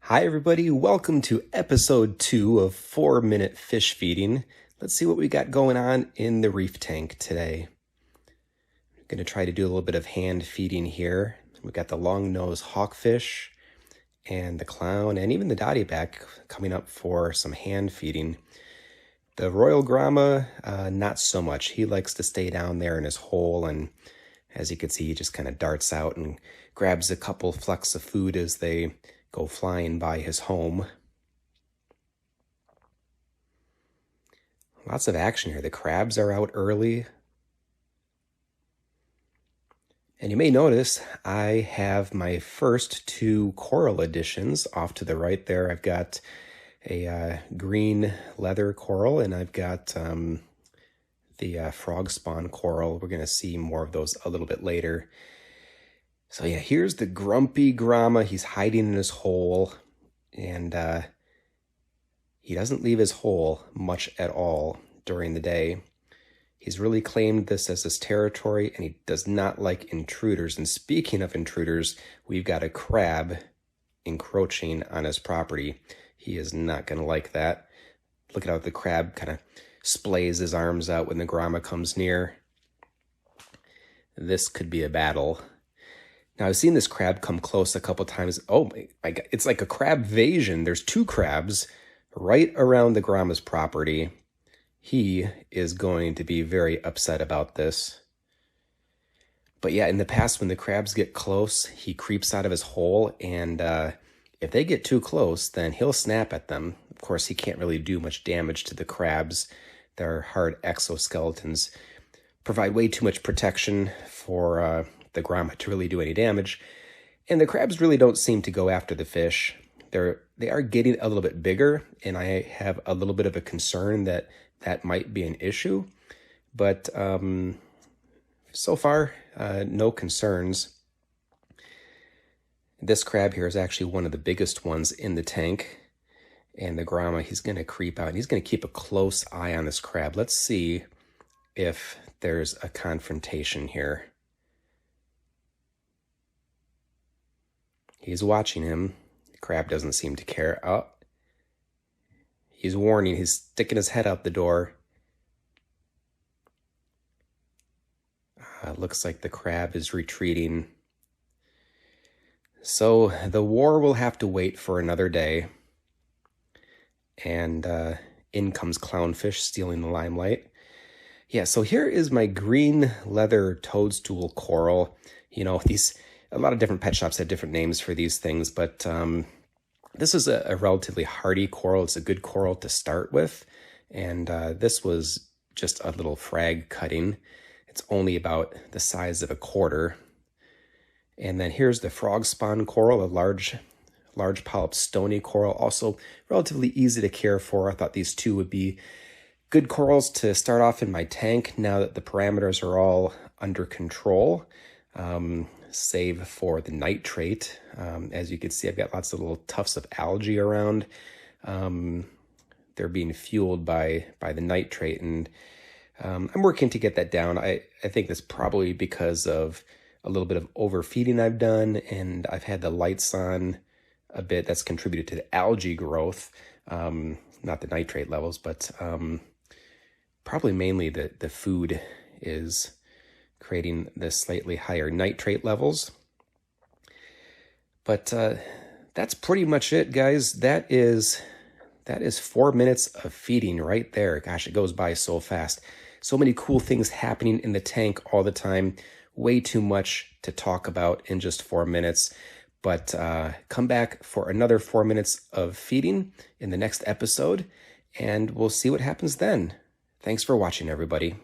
Hi everybody, welcome to episode 2 of 4-Minute Fish Feeding. Let's see what we got going on in the reef tank today. I'm going to try to do a little bit of hand feeding here. We've got the long-nosed hawkfish and the clown and even the dottyback coming up for some hand feeding. The Royal Gramma, not so much. He likes to stay down there in his hole, and as you can see, he just kind of darts out and grabs a couple flecks of food as they go flying by his home. Lots of action here. The crabs are out early. And you may notice I have my first 2 coral additions off to the right there. I've got a green leather coral, and I've got the frog spawn coral. We're going to see more of those a little bit later. So yeah, here's the grumpy Gramma. He's hiding in his hole, and he doesn't leave his hole much at all during the day. He's really claimed this as his territory, and he does not like intruders. And speaking of intruders, we've got a crab encroaching on his property. He is not going to like that. Look at how the crab kind of splays his arms out when the Gramma comes near. This could be a battle. Now, I've seen this crab come close a couple times. Oh my God, it's like a crabvasion. There's 2 crabs right around the Gramma's property. He is going to be very upset about this. But yeah, in the past, when the crabs get close, he creeps out of his hole, and if they get too close, then he'll snap at them. Of course, he can't really do much damage to the crabs. Their hard exoskeletons provide way too much protection for the Gramma to really do any damage, and the crabs really don't seem to go after the fish. They are getting a little bit bigger, and I have a little bit of a concern that that might be an issue, but so far no concerns. This crab here is actually one of the biggest ones in the tank, and the Gramma, he's going to creep out, and he's going to keep a close eye on this crab. Let's see if there's a confrontation here. He's watching him. The crab doesn't seem to care. Oh, he's warning. He's sticking his head out the door. Looks like the crab is retreating. So the war will have to wait for another day. And in comes clownfish, stealing the limelight. Yeah, so here is my green leather toadstool coral. You know, a lot of different pet shops have different names for these things, but this is a relatively hardy coral. It's a good coral to start with, and this was just a little frag cutting. It's only about the size of a quarter. And then here's the frog spawn coral, a large polyp stony coral, also relatively easy to care for. I thought these 2 would be good corals to start off in my tank now that the parameters are all under control. Save for the nitrate. As you can see, I've got lots of little tufts of algae around. They're being fueled by the nitrate, and I'm working to get that down. I think that's probably because of a little bit of overfeeding I've done, and I've had the lights on a bit. That's contributed to the algae growth, not the nitrate levels, but probably mainly the food is creating the slightly higher nitrate levels. But that's pretty much it, guys. That is 4 minutes of feeding right there. Gosh, it goes by so fast. So many cool things happening in the tank all the time. Way too much to talk about in just 4 minutes. But come back for another 4 minutes of feeding in the next episode, and we'll see what happens then. Thanks for watching, everybody.